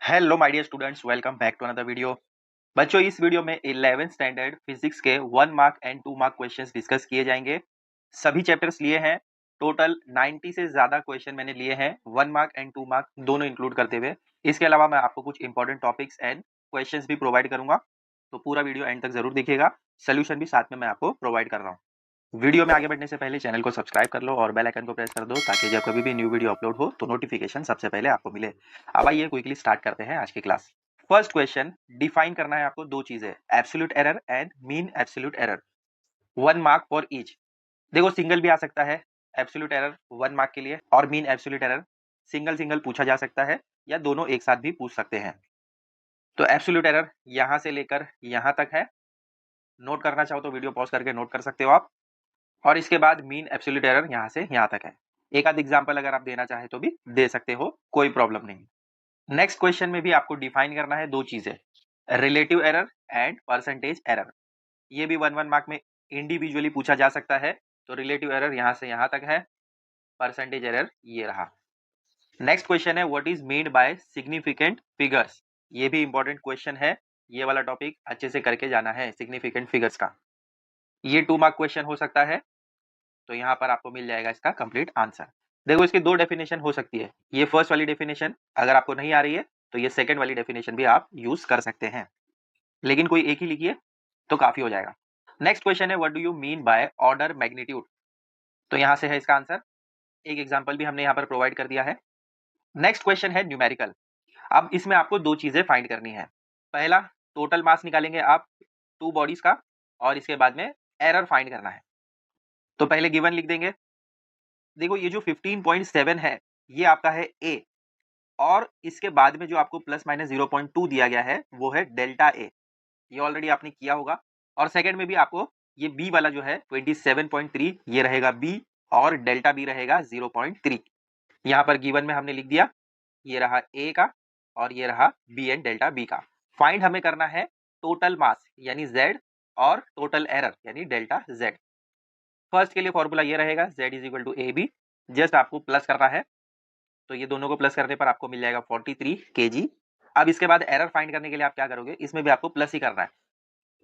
Hello my dear students, welcome back to another video. बच्चों, इस video में 11th standard physics के 1 mark and 2 mark questions discuss किए जाएंगे। सभी चैप्टर्स लिए हैं। टोटल 90 से ज्यादा क्वेश्चन मैंने लिए हैं, 1 मार्क एंड 2 मार्क दोनों इंक्लूड करते हुए। इसके अलावा मैं आपको कुछ इंपॉर्टेंट टॉपिक्स एंड क्वेश्चंस भी प्रोवाइड करूंगा, तो पूरा वीडियो एंड तक जरूर देखिएगा। सोल्यूशन भी साथ में मैं आपको प्रोवाइड कर रहा हूँ। वीडियो में आगे बढ़ने से पहले चैनल को सब्सक्राइब कर लो और बेल आइकन को प्रेस कर दो, ताकि जब कभी भी न्यू वीडियो अपलोड हो तो नोटिफिकेशन सबसे पहले आपको मिले। अब आइए क्विकली स्टार्ट करते हैं आज की क्लास। फर्स्ट क्वेश्चन, डिफाइन करना है आपको दो चीजें, absolute error and mean absolute error. 1 mark for each. देखो, सिंगल भी आ सकता है एब्सोल्यूट एरर 1 मार्क के लिए, और mean absolute error single single पूछा जा सकता है, या दोनों एक साथ भी पूछ सकते हैं। तो एब्सोल्यूट एरर यहां से लेकर यहां तक है। नोट करना चाहो तो वीडियो पॉज करके नोट कर सकते हो आप। और इसके बाद मीन एब्सोल्यूट एरर यहाँ से यहाँ तक है। एक आध एग्जांपल अगर आप देना चाहे तो भी दे सकते हो, कोई प्रॉब्लम नहीं। नेक्स्ट क्वेश्चन में भी आपको डिफाइन करना है दो चीजें, relative error and percentage error. ये भी 1 1 मार्क में इंडिविजुअली पूछा जा सकता है। तो रिलेटिव एरर यहाँ से यहाँ तक है, परसेंटेज एरर ये रहा। नेक्स्ट क्वेश्चन है, what is mean by significant figures. ये भी इंपॉर्टेंट क्वेश्चन है, ये वाला टॉपिक अच्छे से करके जाना है सिग्निफिकेंट फिगर्स का। ये 2 मार्क क्वेश्चन हो सकता है, तो यहाँ पर आपको मिल जाएगा इसका कंप्लीट आंसर। देखो, इसकी दो डेफिनेशन हो सकती है। ये फर्स्ट वाली डेफिनेशन अगर आपको नहीं आ रही है तो ये सेकंड वाली डेफिनेशन भी आप यूज कर सकते हैं, लेकिन कोई एक ही लिखिए तो काफी हो जाएगा। नेक्स्ट क्वेश्चन है, what do you mean by order magnitude. तो यहाँ से है इसका आंसर। एक एग्जाम्पल भी हमने यहाँ पर प्रोवाइड कर दिया है। नेक्स्ट क्वेश्चन है न्यूमेरिकल। अब इसमें आपको दो चीजें फाइंड करनी है। पहला, टोटल मास निकालेंगे आप टू बॉडीज का, और इसके बाद में एरर फाइंड करना है। तो पहले गिवन लिख देंगे। देखो, ये जो 15.7 है ये आपका है ए, और इसके बाद में जो आपको प्लस माइनस 0.2 दिया गया है वो है डेल्टा ए। ये ऑलरेडी आपने किया होगा। और सेकंड में भी आपको ये बी वाला जो है 27.3 ये रहेगा बी, और डेल्टा बी रहेगा 0.3। यहाँ पर गिवन में हमने लिख दिया, ये रहा ए का और ये रहा बी एंड डेल्टा बी का। फाइंड हमें करना है टोटल मास यानी जेड, और टोटल एरर यानी डेल्टा जेड। फर्स्ट के लिए फॉर्मूला ये रहेगा, z is equal to A B. Just आपको प्लस करना है, तो ये दोनों को प्लस करने पर आपको मिल जाएगा 43 kg। अब इसके बाद एरर फाइंड करने के लिए आप क्या करोगे, इसमें भी आपको प्लस ही करना है।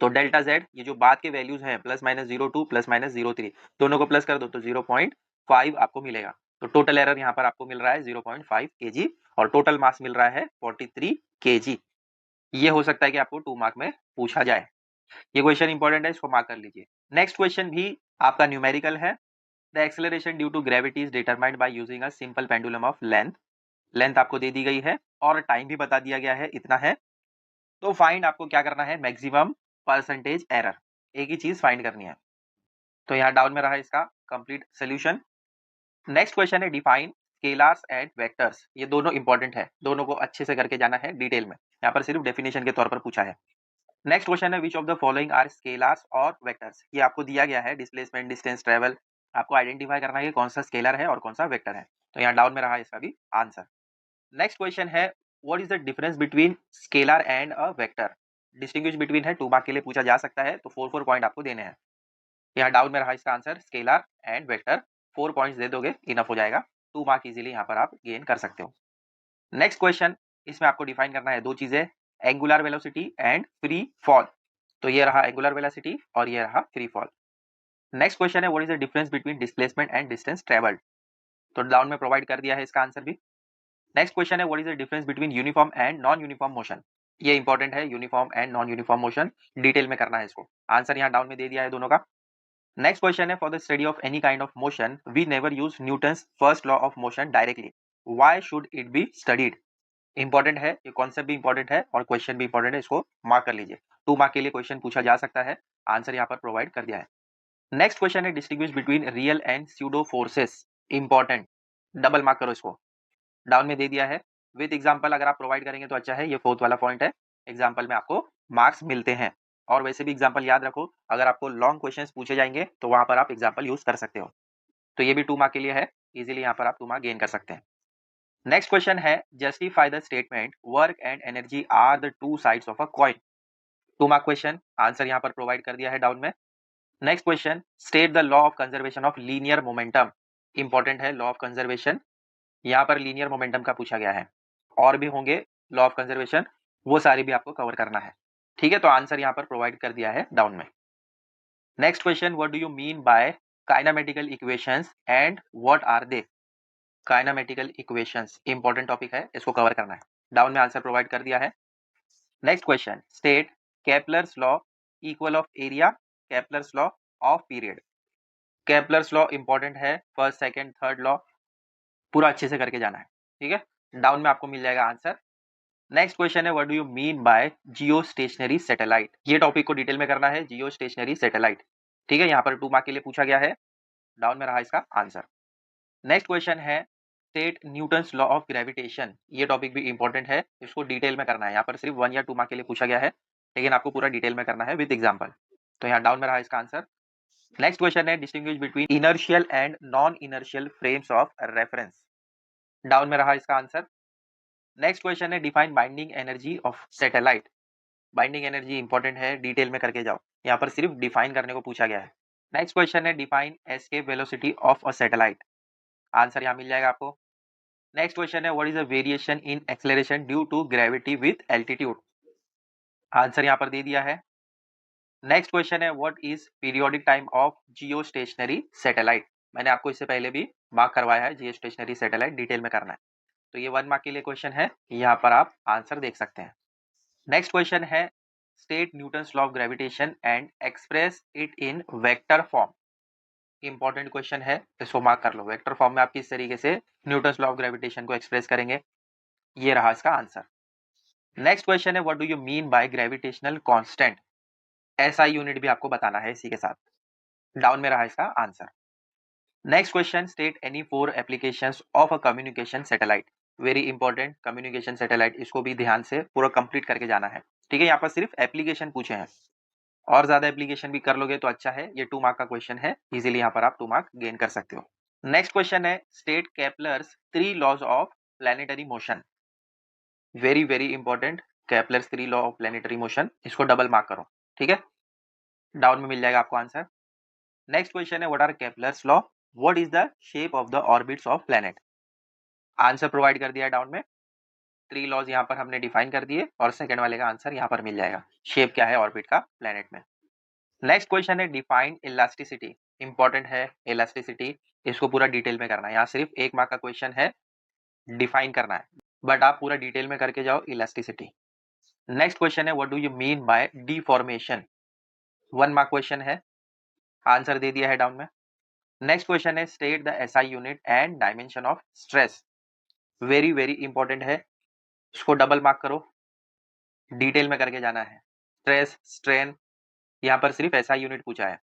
तो डेल्टा जेड, ये जो बाद के वैल्यूज हैं प्लस माइनस 02 प्लस माइनस 03, दोनों को प्लस कर दो तो 0.5 आपको मिलेगा। तो टोटल एरर यहाँ पर आपको मिल रहा है 0.5 kg, और टोटल मास मिल रहा है 43 kg। ये हो सकता है कि आपको 2 मार्क में पूछा जाए। ये क्वेश्चन इंपॉर्टेंट है, इसको मार्क कर लीजिए। नेक्स्ट क्वेश्चन भी आपका न्यूमेरिकल है। The acceleration due to gravity is determined by using a simple pendulum of length. Length आपको दे दी गई है और टाइम भी बता दिया गया है, इतना है। तो फाइंड आपको क्या करना है, मैक्सिमम परसेंटेज एरर। एक ही चीज फाइंड करनी है। तो यहाँ डाउन में रहा इसका कंप्लीट सोल्यूशन। नेक्स्ट क्वेश्चन है, डिफाइन स्केलर्स एंड वेक्टर्स। ये दोनों इंपॉर्टेंट है, दोनों को अच्छे से करके जाना है डिटेल में। यहाँ पर सिर्फ डेफिनेशन के तौर पर पूछा है। नेक्स्ट क्वेश्चन है, which of the following are scalars और वेक्टर्स। ये आपको दिया गया है, डिस्प्लेसमेंट, डिस्टेंस, ट्रेवल। आपको आइडेंटिफाई करना है कि कौन सा स्केलर है और कौन सा वेक्टर है। तो यहाँ डाउन में रहा इसका भी आंसर। नेक्स्ट क्वेश्चन है, what is the difference between scalar and a vector. Distinguish between है, 2 मार्क के लिए पूछा जा सकता है, तो 4 4 पॉइंट आपको देने हैं। यहाँ डाउन में रहा इसका answer, scalar and vector. 4 points दे दोगे इनफ हो जाएगा, 2 मार्क इजीली यहाँ पर आप गेन कर सकते हो। नेक्स्ट क्वेश्चन, इसमें आपको डिफाइन करना है दो चीजें, angular velocity and free fall. तो ये रहा एंगुलर वेलोसिटी और ये रहा फ्री फॉल। नेक्स्ट क्वेश्चन है, what is the difference between displacement and distance travelled. तो डाउन में प्रोवाइड कर दिया है इसका आंसर भी। नेक्स्ट क्वेश्चन है, what is the difference between uniform and non uniform motion. ये इंपॉर्टेंट है, uniform and non uniform motion detail में करना है इसको। आंसर यहाँ डाउन में दे दिया है दोनों का। नेक्स्ट क्वेश्चन है, for the study of any kind of motion we never use Newton's first law of motion directly, why should it be studied. Important है, ये कॉन्सेप्ट भी इंपॉर्टेंट है और क्वेश्चन भी इंपॉर्टेंट है, इसको मार्क कर लीजिए। 2 मार्क के लिए क्वेश्चन पूछा जा सकता है, आंसर यहाँ पर प्रोवाइड कर दिया है। नेक्स्ट क्वेश्चन है, distinguish between real and pseudo forces. Important, double mark करो इसको। डाउन में दे दिया है, विद एग्जांपल अगर आप प्रोवाइड करेंगे तो अच्छा है। ये फोर्थ वाला पॉइंट है, एग्जांपल में आपको मार्क्स मिलते हैं। और वैसे भी एग्जांपल याद रखो, अगर आपको लॉन्ग क्वेश्चंस पूछे जाएंगे तो वहां पर आप एग्जांपल यूज कर सकते हो। तो ये भी 2 मार्क के लिए है, इजीली यहाँ पर आप 2 मार्क गेन कर सकते हैं। नेक्स्ट क्वेश्चन है, justify the statement work and energy are the two sides of a coin. 2 mark question, answer यहाँ पर प्रोवाइड कर दिया है डाउन में। Next question, state the law of conservation of linear momentum. Important है law of conservation, यहाँ पर linear momentum का पूछा गया है। और भी होंगे, लॉ ऑफ कंजर्वेशन, वो सारी भी आपको कवर करना है। ठीक है, तो आंसर यहाँ पर प्रोवाइड कर दिया है डाउन में। Next question, what do you mean by kinematical equations and what are they? Kinematical equations important topic है, इसको कवर करना है। डाउन में आंसर प्रोवाइड कर दिया है। Next question, state Kepler's law equal of area, Kepler's law of period. Kepler's law important है, first second third law पूरा अच्छे से करके जाना है। ठीक है, डाउन में आपको मिल जाएगा आंसर। नेक्स्ट क्वेश्चन है, what do you mean bye Jio stationery satellite? ये टॉपिक को डिटेल में करना है, जियो स्टेशनरी सैटेलाइट। ठीक है, यहाँ पर 2 मार्क के लिए पूछा गया है, डाउन में रहा इसका आंसर। नेक्स्ट क्वेश्चन है, state Newton's law of gravitation. ये टॉपिक भी इंपॉर्टेंट है, इसको डिटेल में करना है। यहाँ पर सिर्फ 1 या 2 मार्क के लिए पूछा गया है, लेकिन आपको पूरा डिटेल में करना है विद एग्जाम्पल। तो यहाँ डाउन में रहा इसका आंसर। नेक्स्ट क्वेश्चन है, distinguish between inertial and non inertial frames of reference. Down में रहा इसका आंसर। नेक्स्ट क्वेश्चन है, define binding energy of satellite. Binding energy important है, डिटेल में करके जाओ, यहाँ पर सिर्फ डिफाइन करने को पूछा गया है। नेक्स्ट क्वेश्चन है, define escape velocity of a satellite. Answer यहाँ मिल जाएगा आपको। नेक्स्ट क्वेश्चन है, what is the variation in acceleration due to gravity with altitude? Answer यहाँ पर दे दिया है। नेक्स्ट क्वेश्चन है, what is periodic time of geostationary satellite? मैंने आपको इससे पहले भी मार्क करवाया है, जियो स्टेशनरी सैटेलाइट डिटेल में करना है। तो ये 1 मार्क के लिए क्वेश्चन है, यहाँ पर आप आंसर देख सकते हैं। नेक्स्ट क्वेश्चन है, state Newton's law of gravitation and express it in vector form. Important question है, इसको मार्क कर लो। वेक्टर फॉर्म में आप किस तरीके से न्यूटन्स लॉ ऑफ ग्रेविटेशन को एक्सप्रेस करेंगे, ये रहा इसका आंसर। नेक्स्ट क्वेश्चन है, what do you mean by gravitational constant? SI unit भी आपको बताना है इसी के साथ। डाउन में रहा इसका आंसर। Next question, state any 4 applications of a communication satellite. Very important, communication satellite, इसको भी ध्यान से पूरा कंप्लीट करके जाना है। ठीक है, यहाँ पर सिर्फ एप्लीकेशन पूछे हैं, और ज्यादा एप्लीकेशन भी कर लोगे तो अच्छा है। ये 2 मार्क का क्वेश्चन है, इजीली यहाँ पर आप 2 मार्क गेन कर सकते हो। नेक्स्ट क्वेश्चन है, state Kepler's 3 laws of planetary motion. Very very important, Kepler's 3 law of planetary motion, इसको डबल मार्क करो। ठीक है, डाउन में मिल जाएगा आपको आंसर। नेक्स्ट क्वेश्चन है, what are Kepler's law, what is the shape of the orbits of planet? Answer provide कर दिया है डाउन में। 3 लॉज यहाँ पर हमने डिफाइन कर दिए, और सेकंड वाले का आंसर यहाँ पर मिल जाएगा, शेप क्या है ऑर्बिट का प्लैनेट में। नेक्स्ट क्वेश्चन है, डिफाइन इलास्टिसिटी। इंपॉर्टेंट है इलास्टिसिटी, इसको पूरा डिटेल में करना है। यहाँ सिर्फ 1 मार्क का क्वेश्चन है, डिफाइन करना है, बट आप पूरा डिटेल में करके जाओ इलास्टिसिटी। नेक्स्ट क्वेश्चन है, what do you mean bye deformation? 1 mark question है, आंसर दे दिया है डाउन में। नेक्स्ट क्वेश्चन है, state the SI unit and dimension of stress. Very very important है, इसको डबल मार्क करो, डिटेल में करके जाना है। स्ट्रेस स्ट्रेन, यहाँ पर सिर्फ एसआई यूनिट पूछा है,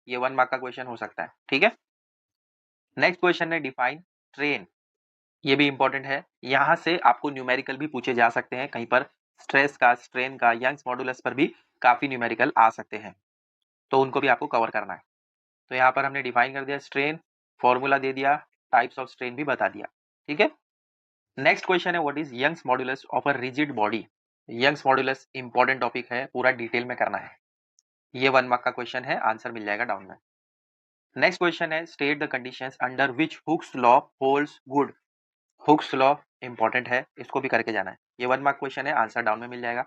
ये 1 मार्क का क्वेश्चन हो सकता है। ठीक है, नेक्स्ट क्वेश्चन है, डिफाइन ट्रेन। ये भी इंपॉर्टेंट है, यहाँ से आपको न्यूमेरिकल भी पूछे जा सकते हैं कहीं पर। स्ट्रेस का, स्ट्रेन का, यंग्स मॉडुलस पर भी काफी न्यूमेरिकल आ सकते हैं, तो उनको भी आपको कवर करना है। तो यहाँ पर हमने डिफाइन कर दिया स्ट्रेन, फॉर्मूला दे दिया, टाइप्स ऑफ स्ट्रेन भी बता दिया। ठीक है, नेक्स्ट क्वेश्चन है, what is Young's modulus of a rigid body? Young's modulus important topic है, पूरा डिटेल में करना है। ये 1 मार्क का क्वेश्चन है, आंसर मिल जाएगा डाउन में। नेक्स्ट क्वेश्चन है, state the conditions under which Hooke's law holds good. Hooke's law important है, इसको भी करके जाना है। ये 1 मार्क क्वेश्चन है, आंसर डाउन में मिल जाएगा।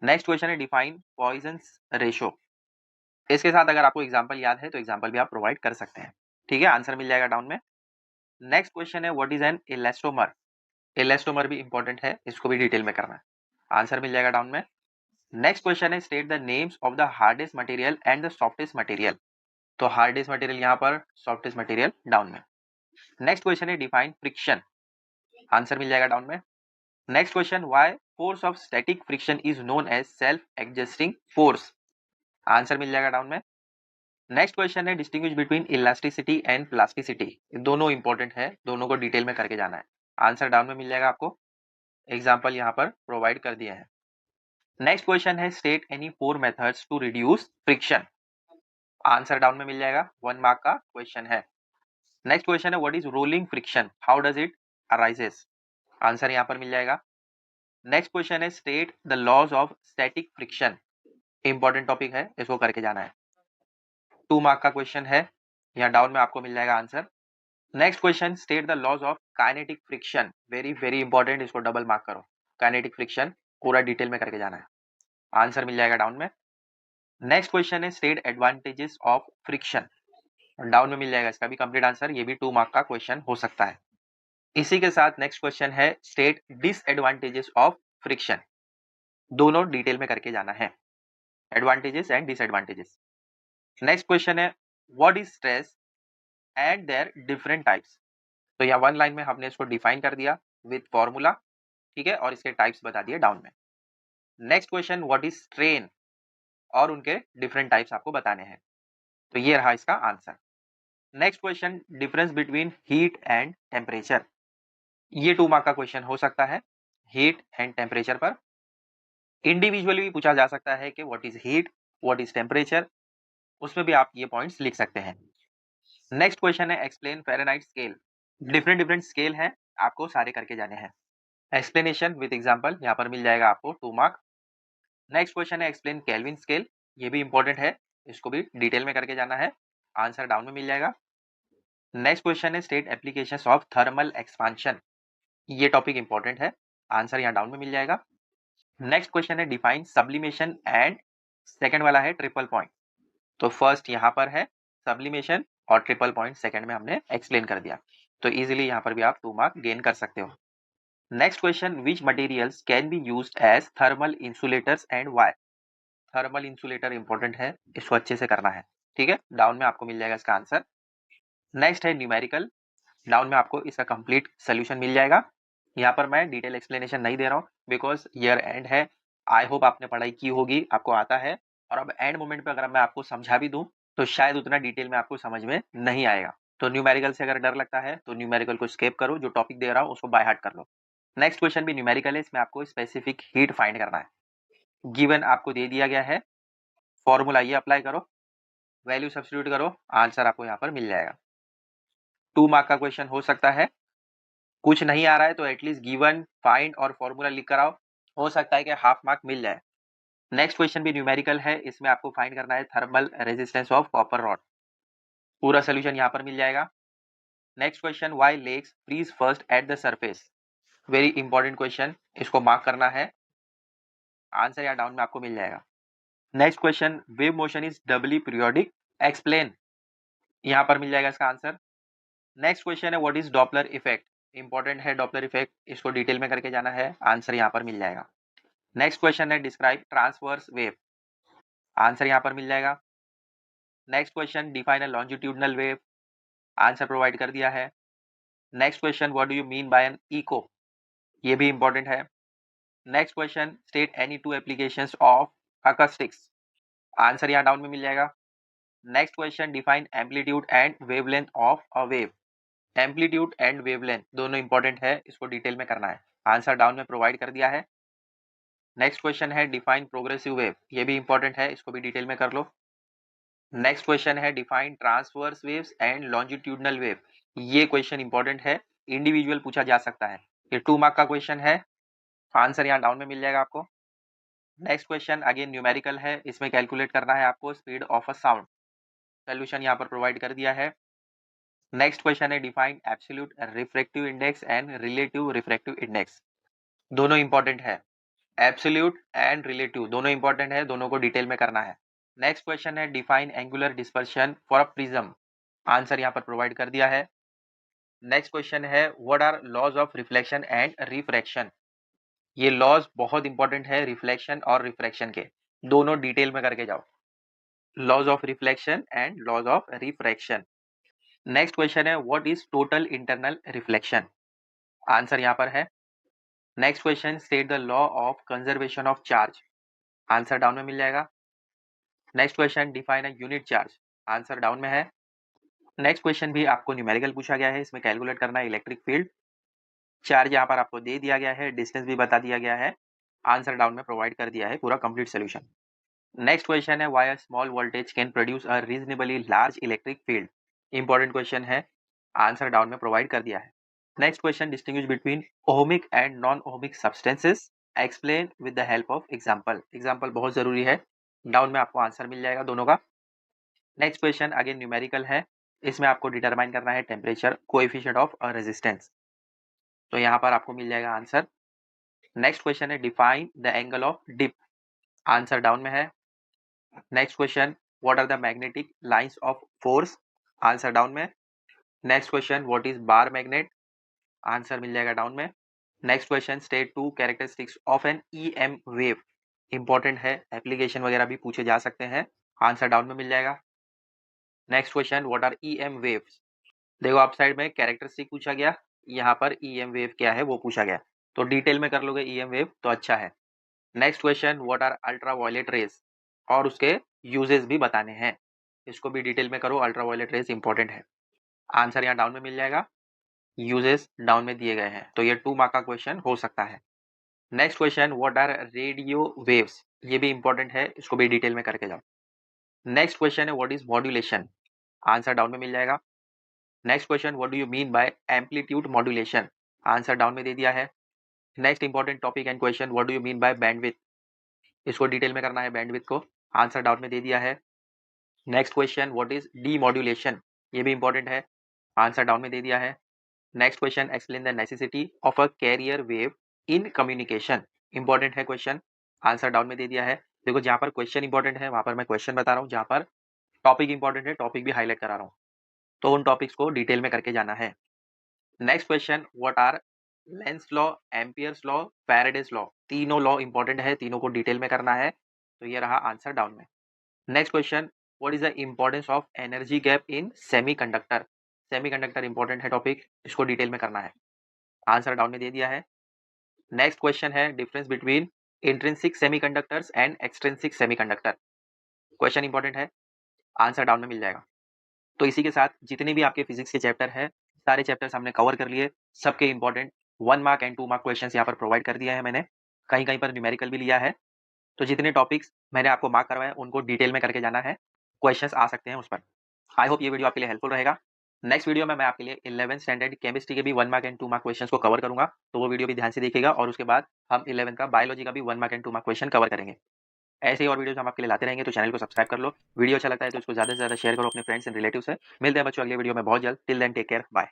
नेक्स्ट क्वेश्चन है, डिफाइन पॉइजन्स रेशो। इसके साथ अगर आपको एग्जांपल याद है तो एग्जांपल भी आप प्रोवाइड कर सकते हैं। ठीक है, आंसर मिल जाएगा डाउन में। नेक्स्ट क्वेश्चन है, what is an elastomer? Elastomer भी इंपॉर्टेंट है, इसको भी डिटेल में करना है, आंसर मिल जाएगा डाउन में। नेक्स्ट क्वेश्चन है, state the names of the hardest material and the softest material. तो हार्डेस्ट मटेरियल यहाँ पर, सॉफ्टेस्ट मटेरियल डाउन में। नेक्स्ट क्वेश्चन है, डिफाइन फ्रिक्शन। आंसर मिल जाएगा डाउन में। Next question, why force of static friction is known as self adjusting force. Answer मिल जाएगा डाउन में। नेक्स्ट क्वेश्चन है, distinguish between elasticity and plasticity. दोनों इंपॉर्टेंट है, दोनों को डिटेल में करके जाना है, आंसर डाउन में मिल जाएगा आपको। एग्जाम्पल यहाँ पर प्रोवाइड कर दिए हैं। नेक्स्ट क्वेश्चन है, state any 4 methods to reduce friction. Answer down में मिल जाएगा, 1 मार्क का क्वेश्चन है। नेक्स्ट क्वेश्चन है, what is rolling friction, how does it arises. Answer यहाँ पर मिल जाएगा। नेक्स्ट क्वेश्चन है, state the laws of static friction. Important topic है, इसको करके जाना है, 2 मार्क का क्वेश्चन है, यहाँ डाउन में आपको मिल जाएगा answer. Next question, state the laws of kinetic friction. Very very important, इसको डबल मार्क करो। काइनेटिक फ्रिक्शन, पूरा डिटेल में करके जाना है। आंसर मिल जाएगा डाउन में। नेक्स्ट क्वेश्चन है state advantages of friction, down में मिल जाएगा इसका भी कंप्लीट आंसर, ये भी 2 मार्क का क्वेश्चन हो सकता है। इसी के साथ नेक्स्ट क्वेश्चन है स्टेट डिसएडवांटेजेस ऑफ फ्रिक्शन, दोनों डिटेल में करके जाना है, advantages and disadvantages. Next question है what is stress and their different types, तो यहाँ 1 लाइन में हमने इसको डिफाइन कर दिया विद फॉर्मूला, ठीक है, और इसके टाइप्स बता दिए डाउन में। Next question what is strain, और उनके डिफरेंट टाइप्स आपको बताने हैं, तो ये रहा इसका आंसर। Next question difference between heat and temperature, ये 2 मार्क का क्वेश्चन हो सकता है। हीट एंड टेम्परेचर पर इंडिविजुअली भी पूछा जा सकता है कि what is heat, what is temperature, उसमें भी आप ये पॉइंट्स लिख सकते हैं। नेक्स्ट क्वेश्चन है explain Fahrenheit scale, different different scale हैं, आपको सारे करके जाने हैं। एक्सप्लेनेशन विद एग्जांपल यहाँ पर मिल जाएगा आपको 2 मार्क। नेक्स्ट क्वेश्चन है एक्सप्लेन केल्विन स्केल, ये भी इंपॉर्टेंट है, इसको भी डिटेल में करके जाना है, आंसर डाउन में मिल जाएगा। नेक्स्ट क्वेश्चन है state applications of thermal expansion, ये टॉपिक इंपॉर्टेंट है, आंसर यहाँ डाउन में मिल जाएगा। नेक्स्ट क्वेश्चन है डिफाइन सब्लिमेशन एंड सेकंड वाला है ट्रिपल पॉइंट, तो फर्स्ट यहाँ पर है सब्लिमेशन और ट्रिपल पॉइंट सेकंड में हमने एक्सप्लेन कर दिया, तो इजीली यहाँ पर भी आप 2 मार्क गेन कर सकते हो। Next question which materials can be used as thermal insulators and why, thermal insulator important है, इसको अच्छे से करना है, ठीक है, डाउन में आपको मिल जाएगा इसका आंसर। नेक्स्ट है न्यूमेरिकल, डाउन में आपको इसका कंप्लीट सोल्यूशन मिल जाएगा। यहाँ पर मैं डिटेल एक्सप्लेनेशन नहीं दे रहा हूँ बिकॉज ईयर एंड है, आई होप आपने पढ़ाई की होगी, आपको आता है, और अब एंड मोमेंट पे अगर मैं आपको समझा भी दूं तो शायद उतना डिटेल में आपको समझ में नहीं आएगा, तो न्यूमेरिकल से अगर डर लगता है तो न्यूमेरिकल को स्किप करो, जो टॉपिक दे रहा हूँ उसको बाय हार्ट कर लो। नेक्स्ट क्वेश्चन भी न्यूमेरिकल है, इसमें आपको स्पेसिफिक हीट फाइंड करना है, गिवन आपको दे दिया गया है, फॉर्मूला ये अप्लाई करो, वैल्यू सब्स्टिट्यूट करो, आंसर आपको यहाँ पर मिल जाएगा। 2 मार्क का क्वेश्चन हो सकता है, कुछ नहीं आ रहा है तो एटलीस्ट गिवन, फाइंड और फॉर्मूला लिख कर आओ, हो सकता है कि हाफ मार्क मिल जाए। नेक्स्ट क्वेश्चन भी न्यूमेरिकल है, इसमें आपको फाइंड करना है thermal resistance of copper rod, पूरा सोल्यूशन यहाँ पर मिल जाएगा। Next question why lakes freeze first at the surface, very important question, इसको मार्क करना है, आंसर यहाँ डाउन में आपको मिल जाएगा। Next question wave motion is doubly periodic, explain, यहाँ पर मिल जाएगा इसका आंसर। नेक्स्ट क्वेश्चन है what is Doppler effect, important है डॉपलर इफेक्ट, इसको डिटेल में करके जाना है, आंसर यहाँ पर मिल जाएगा। नेक्स्ट क्वेश्चन है डिस्क्राइब ट्रांसवर्स वेव, आंसर यहाँ पर मिल जाएगा। Next question define a longitudinal wave, answer provide कर दिया है। Next question what do you mean by an echo, ये भी इंपॉर्टेंट है। Next question state any 2 applications of acoustics, answer यहाँ डाउन में मिल जाएगा। Next question define amplitude and wavelength of a wave, amplitude and wavelength दोनों important है, इसको डिटेल में करना है, आंसर डाउन में प्रोवाइड कर दिया है। नेक्स्ट क्वेश्चन है डिफाइन प्रोग्रेसिव वेव, ये भी इंपॉर्टेंट है, इसको भी डिटेल में कर लो। नेक्स्ट क्वेश्चन है define transverse waves and longitudinal wave, ये क्वेश्चन इंपॉर्टेंट है, इंडिविजुअल पूछा जा सकता है, ये 2 मार्क का क्वेश्चन है, आंसर यहाँ डाउन में मिल जाएगा आपको। नेक्स्ट क्वेश्चन अगेन न्यूमेरिकल है, इसमें कैलकुलेट करना है आपको speed of a sound, solution यहाँ पर प्रोवाइड कर दिया है। नेक्स्ट क्वेश्चन है define absolute refractive index and relative refractive index, दोनों इंपॉर्टेंट है, एब्सोल्यूट एंड रिलेटिव दोनों इंपॉर्टेंट है, दोनों को डिटेल में करना है। नेक्स्ट क्वेश्चन है define angular dispersion for a prism, answer यहाँ पर प्रोवाइड कर दिया है। नेक्स्ट क्वेश्चन है what are laws of reflection and refraction, ये लॉज बहुत इंपॉर्टेंट है, रिफ्लेक्शन और रिफ्रैक्शन के, दोनों डिटेल में करके जाओ, laws of reflection and laws of refraction. Next question है what is total internal reflection, answer यहाँ पर है। Next question state the law of conservation of charge, answer down में मिल जाएगा। Next question define a unit charge, answer down में है। Next question भी आपको न्यूमेरिकल पूछा गया है, इसमें कैलकुलेट करना है इलेक्ट्रिक फील्ड, चार्ज यहाँ पर आपको दे दिया गया है, डिस्टेंस भी बता दिया गया है, आंसर डाउन में प्रोवाइड कर दिया है पूरा कंप्लीट सोल्यूशन। नेक्स्ट क्वेश्चन है why a small voltage can produce a reasonably large electric field, important question है, आंसर डाउन में प्रोवाइड कर दिया है। Next question distinguish between ohmic and non ohmic substances, explain with the help of example, example बहुत जरूरी है, down में आपको आंसर मिल जाएगा दोनों का। नेक्स्ट क्वेश्चन अगेन न्यूमेरिकल है, इसमें आपको डिटरमाइन करना है टेम्परेचर कोएफिशिएंट ऑफ रेजिस्टेंस, तो यहाँ पर आपको मिल जाएगा आंसर। नेक्स्ट क्वेश्चन है define the angle of dip, answer down में है। Next question what are the magnetic lines of force, answer down में। Next question what is bar magnet, answer मिल जाएगा डाउन में। Next question state two characteristics of an EM wave, important है, application वगैरह भी पूछे जा सकते हैं, आंसर डाउन में मिल जाएगा। Next question what are EM waves, देखो आप साइड में कैरेक्टरिस्टिक पूछा गया, यहाँ पर ईएम वेव क्या है वो पूछा गया, तो डिटेल में कर लोगे ईएम वेव तो अच्छा है। Next question what are ultraviolet rays, और उसके यूजेस भी बताने हैं, इसको भी डिटेल में करो, अल्ट्रा वायलेट रेज इंपॉर्टेंट है, आंसर यहाँ डाउन में मिल जाएगा, यूजेस डाउन में दिए गए हैं, तो ये 2 मार्क का क्वेश्चन हो सकता है। Next question what are radio waves, ये भी इंपॉर्टेंट है, इसको भी डिटेल में करके जाओ। नेक्स्ट क्वेश्चन है what is modulation, answer down में मिल जाएगा। Next question what do you mean bye amplitude modulation, answer down में दे दिया है। Next important topic and question what do you mean bye bandwidth, इसको डिटेल में करना है बैंडविड्थ को, आंसर डाउन में दे दिया है। Next question what is demodulation, ये भी इंपॉर्टेंट है, आंसर डाउन में दे दिया है। Next question explain the necessity of a carrier wave in communication, important है क्वेश्चन, आंसर डाउन में दे दिया है। देखो जहाँ पर क्वेश्चन इंपॉर्टेंट है वहां पर मैं क्वेश्चन बता रहा हूँ, जहाँ पर टॉपिक इंपॉर्टेंट है टॉपिक भी हाईलाइट करा रहा हूँ, तो उन टॉपिक्स को डिटेल में करके जाना है। Next question what are lens law, Ampere's law, Faraday's law, तीनों लॉ इंपॉर्टेंट है, तीनों को डिटेल में करना है, तो ये रहा आंसर डाउन में। Next question what is the importance of energy gap in semiconductor, semiconductor important है टॉपिक, इसको डिटेल में करना है, आंसर डाउन में दे दिया है। नेक्स्ट क्वेश्चन है difference between intrinsic semiconductors and extrinsic semiconductor, question important है, आंसर डाउन में मिल जाएगा। तो इसी के साथ जितने भी आपके फिजिक्स के चैप्टर है सारे चैप्टर्स हमने कवर कर लिए, सबके important 1 mark and 2 mark questions यहाँ पर प्रोवाइड कर दिया है मैंने, कहीं कहीं पर न्यूमेरिकल भी लिया है, तो जितने टॉपिक्स मैंने आपको मार्क करवाए उनको डिटेल में करके जाना है, क्वेश्चंस आ सकते हैं उस पर। आई होप ये वीडियो आपके लिए हेल्पफुल रहेगा। नेक्स्ट वीडियो में मैं आपके लिए 11th स्टैंडर्ड केमिस्ट्री के भी 1 मार्क एंड 2 मार्क क्वेश्चंस को कवर करूंगा, तो वो वीडियो भी ध्यान से देखिएगा, और उसके बाद हम 11th का बायोलॉजी का भी 1 mark and 2 mark question cover करेंगे। ऐसे ही और वीडियोस हम आपके लिए लाते रहेंगे, तो चैनल को सब्सक्राइब कर लो, वीडियो अच्छा लगता है तो इसको ज्यादा से ज्यादा शेयर करो अपने फ्रेंड्स एंड रिलेटिव से। मिलते हैं बच्चों अगले वीडियो में बहुत जल्द, till then take care, bye.